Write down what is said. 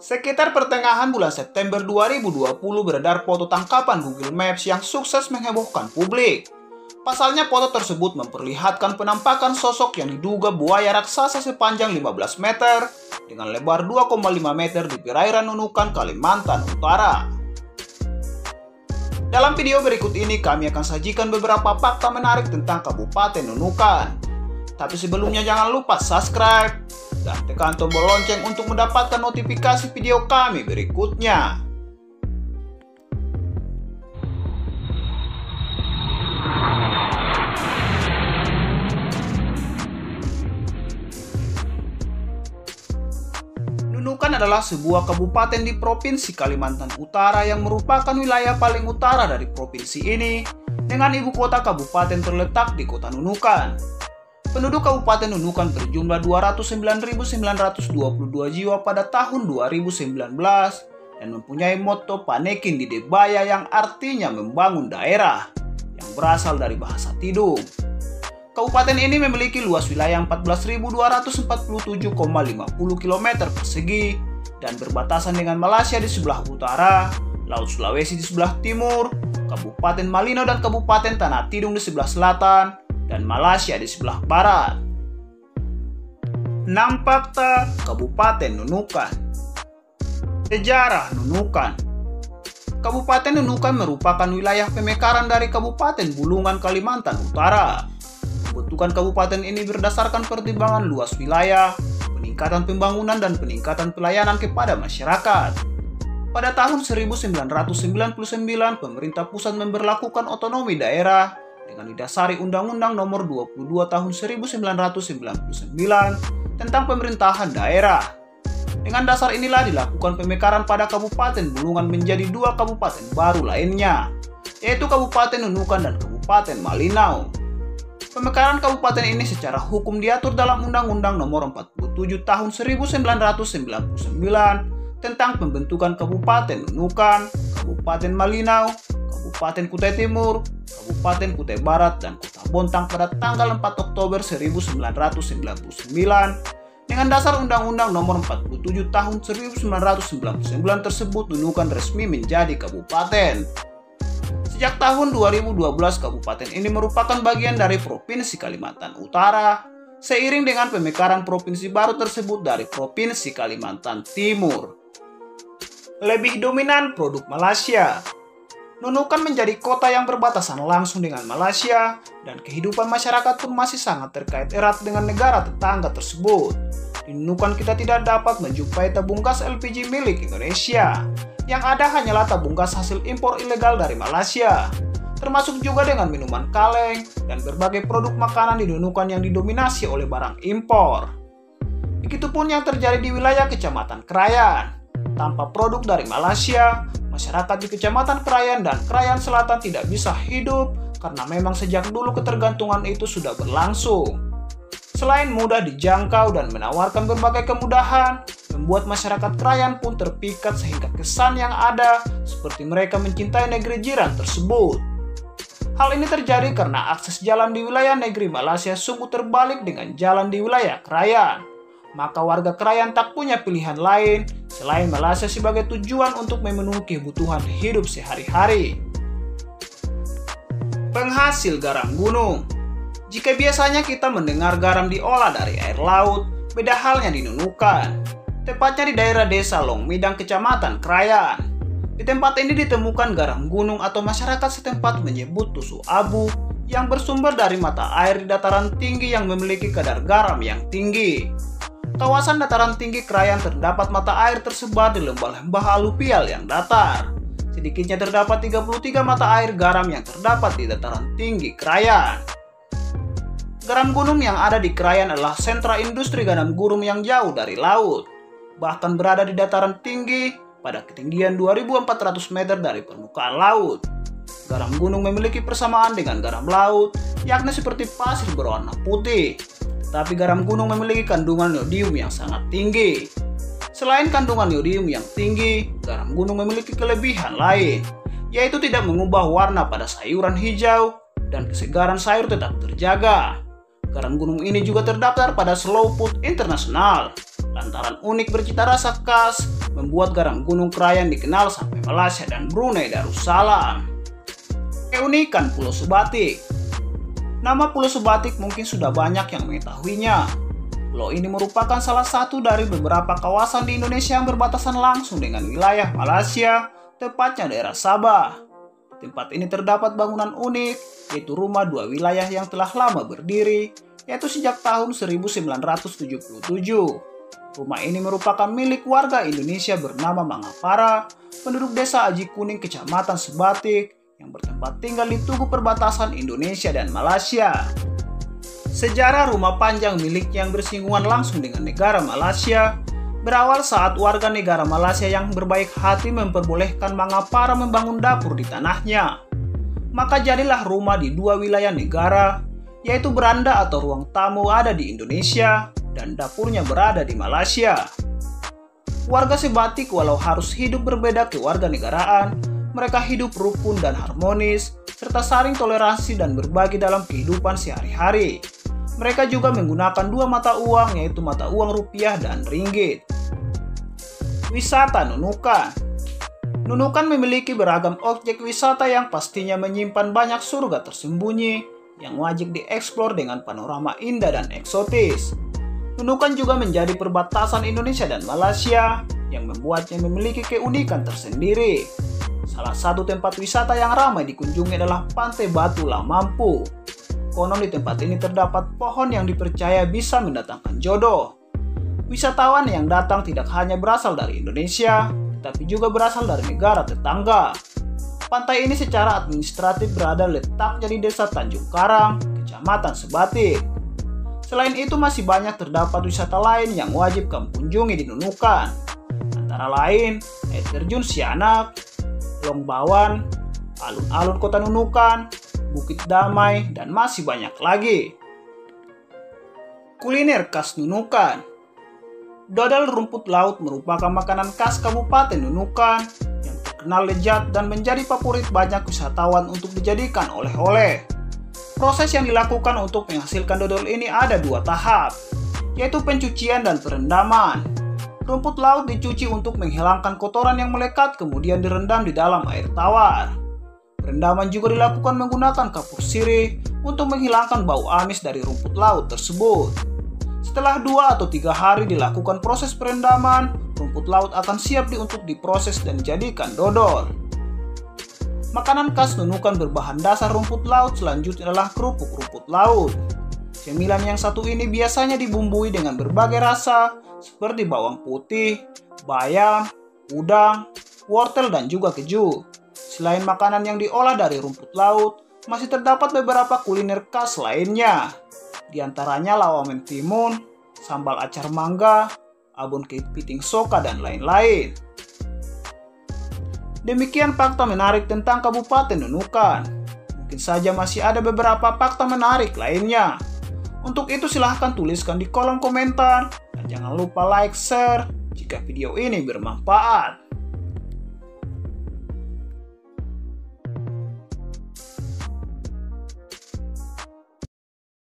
Sekitar pertengahan bulan September 2020 beredar foto tangkapan Google Maps yang sukses menghebohkan publik. Pasalnya foto tersebut memperlihatkan penampakan sosok yang diduga buaya raksasa sepanjang 15 meter dengan lebar 2,5 meter di perairan Nunukan, Kalimantan Utara. Dalam video berikut ini kami akan sajikan beberapa fakta menarik tentang Kabupaten Nunukan. Tapi sebelumnya jangan lupa subscribe dan tekan tombol lonceng untuk mendapatkan notifikasi video kami berikutnya. Nunukan adalah sebuah kabupaten di Provinsi Kalimantan Utara yang merupakan wilayah paling utara dari provinsi ini, dengan ibu kota kabupaten terletak di kota Nunukan. Penduduk Kabupaten Nunukan berjumlah 209.922 jiwa pada tahun 2019 dan mempunyai motto Panekin di Debaya yang artinya membangun daerah, yang berasal dari bahasa Tidung. Kabupaten ini memiliki luas wilayah 14.247,50 km persegi dan berbatasan dengan Malaysia di sebelah utara, Laut Sulawesi di sebelah timur, Kabupaten Malino dan Kabupaten Tanah Tidung di sebelah selatan, dan Malaysia di sebelah barat. 6 fakta Kabupaten Nunukan. Sejarah Nunukan. Kabupaten Nunukan merupakan wilayah pemekaran dari Kabupaten Bulungan, Kalimantan Utara. Pembentukan kabupaten ini berdasarkan pertimbangan luas wilayah, peningkatan pembangunan dan peningkatan pelayanan kepada masyarakat. Pada tahun 1999, pemerintah pusat memberlakukan otonomi daerah dengan didasari Undang-Undang Nomor 22 Tahun 1999 tentang pemerintahan daerah. Dengan dasar inilah dilakukan pemekaran pada Kabupaten Bulungan menjadi 2 kabupaten baru lainnya, yaitu Kabupaten Nunukan dan Kabupaten Malinau. Pemekaran kabupaten ini secara hukum diatur dalam Undang-Undang Nomor 47 Tahun 1999 tentang pembentukan Kabupaten Nunukan, Kabupaten Malinau, Kabupaten Kutai Timur, Kabupaten Kutai Barat, dan Kota Bontang pada tanggal 4 Oktober 1999 dengan dasar Undang-Undang Nomor 47 Tahun 1999 tersebut. Nunukan resmi menjadi kabupaten. Sejak tahun 2012 kabupaten ini merupakan bagian dari Provinsi Kalimantan Utara seiring dengan pemekaran provinsi baru tersebut dari Provinsi Kalimantan Timur. Lebih dominan produk Malaysia. Nunukan menjadi kota yang berbatasan langsung dengan Malaysia dan kehidupan masyarakat pun masih sangat terkait erat dengan negara tetangga tersebut. Di Nunukan kita tidak dapat menjumpai tabung gas LPG milik Indonesia. Yang ada hanyalah tabung gas hasil impor ilegal dari Malaysia, termasuk juga dengan minuman kaleng dan berbagai produk makanan di Nunukan yang didominasi oleh barang impor. Begitupun yang terjadi di wilayah Kecamatan Krayan. Tanpa produk dari Malaysia, masyarakat di Kecamatan Krayan dan Krayan Selatan tidak bisa hidup karena memang sejak dulu ketergantungan itu sudah berlangsung. Selain mudah dijangkau dan menawarkan berbagai kemudahan, membuat masyarakat Krayan pun terpikat sehingga kesan yang ada seperti mereka mencintai negeri jiran tersebut. Hal ini terjadi karena akses jalan di wilayah negeri Malaysia sungguh terbalik dengan jalan di wilayah Krayan. Maka warga Krayan tak punya pilihan lain selain Malaysia sebagai tujuan untuk memenuhi kebutuhan hidup sehari-hari. Penghasil garam gunung. Jika biasanya kita mendengar garam diolah dari air laut, beda halnya di Nunukan. Tepatnya di daerah desa Longmidang, Kecamatan Krayan. Di tempat ini ditemukan garam gunung atau masyarakat setempat menyebut tusuk abu yang bersumber dari mata air di dataran tinggi yang memiliki kadar garam yang tinggi. Kawasan dataran tinggi Krayan terdapat mata air tersebar di lembah-lembah aluvial yang datar. Sedikitnya terdapat 33 mata air garam yang terdapat di dataran tinggi Krayan. Garam gunung yang ada di Krayan adalah sentra industri garam gurun yang jauh dari laut, bahkan berada di dataran tinggi pada ketinggian 2.400 meter dari permukaan laut. Garam gunung memiliki persamaan dengan garam laut, yakni seperti pasir berwarna putih. Tetapi garam gunung memiliki kandungan yodium yang sangat tinggi. Selain kandungan yodium yang tinggi, garam gunung memiliki kelebihan lain, yaitu tidak mengubah warna pada sayuran hijau dan kesegaran sayur tetap terjaga. Garam gunung ini juga terdaftar pada Slow Food International lantaran unik bercita rasa khas membuat garang Gunung Krayan dikenal sampai Malaysia dan Brunei Darussalam. Keunikan Pulau Sebatik. Nama Pulau Sebatik mungkin sudah banyak yang mengetahuinya. Pulau ini merupakan salah satu dari beberapa kawasan di Indonesia yang berbatasan langsung dengan wilayah Malaysia, tepatnya daerah Sabah. Di tempat ini terdapat bangunan unik, yaitu rumah dua wilayah yang telah lama berdiri, yaitu sejak tahun 1977. Rumah ini merupakan milik warga Indonesia bernama Mangapara, penduduk desa Aji Kuning, Kecamatan Sebatik, yang bertempat tinggal di tugu perbatasan Indonesia dan Malaysia. Sejarah rumah panjang miliknya yang bersinggungan langsung dengan negara Malaysia berawal saat warga negara Malaysia yang berbaik hati memperbolehkan Mangapara membangun dapur di tanahnya. Maka jadilah rumah di dua wilayah negara, yaitu beranda atau ruang tamu ada di Indonesia dan dapurnya berada di Malaysia. Warga Sebatik walau harus hidup berbeda kewarganegaraan, mereka hidup rukun dan harmonis, serta saling toleransi dan berbagi dalam kehidupan sehari-hari. Mereka juga menggunakan dua mata uang, yaitu mata uang rupiah dan ringgit. Wisata Nunukan. Nunukan memiliki beragam objek wisata yang pastinya menyimpan banyak surga tersembunyi yang wajib dieksplor dengan panorama indah dan eksotis. Nunukan juga menjadi perbatasan Indonesia dan Malaysia yang membuatnya memiliki keunikan tersendiri. Salah satu tempat wisata yang ramai dikunjungi adalah Pantai Batu Lamampu. Konon di tempat ini terdapat pohon yang dipercaya bisa mendatangkan jodoh. Wisatawan yang datang tidak hanya berasal dari Indonesia, tetapi juga berasal dari negara tetangga. Pantai ini secara administratif berada letaknya di Desa Tanjung Karang, Kecamatan Sebatik. Selain itu masih banyak terdapat wisata lain yang wajib kamu kunjungi di Nunukan. Antara lain, air terjun Sianak, Longbawan, alun-alun kota Nunukan, Bukit Damai, dan masih banyak lagi. Kuliner khas Nunukan. Dodol rumput laut merupakan makanan khas Kabupaten Nunukan yang terkenal lezat dan menjadi favorit banyak wisatawan untuk dijadikan oleh-oleh. Proses yang dilakukan untuk menghasilkan dodol ini ada dua tahap, yaitu pencucian dan perendaman. Rumput laut dicuci untuk menghilangkan kotoran yang melekat, kemudian direndam di dalam air tawar. Perendaman juga dilakukan menggunakan kapur sirih untuk menghilangkan bau amis dari rumput laut tersebut. Setelah 2 atau 3 hari dilakukan proses perendaman, rumput laut akan siap untuk diproses dan dijadikan dodol. Makanan khas Nunukan berbahan dasar rumput laut selanjutnya adalah kerupuk rumput laut. Cemilan yang satu ini biasanya dibumbui dengan berbagai rasa seperti bawang putih, bayam, udang, wortel, dan juga keju. Selain makanan yang diolah dari rumput laut, masih terdapat beberapa kuliner khas lainnya. Di antaranya lawamen timun, sambal acar mangga, abon kepiting soka, dan lain-lain. Demikian fakta menarik tentang Kabupaten Nunukan. Mungkin saja masih ada beberapa fakta menarik lainnya. Untuk itu silahkan tuliskan di kolom komentar. Dan jangan lupa like, share jika video ini bermanfaat.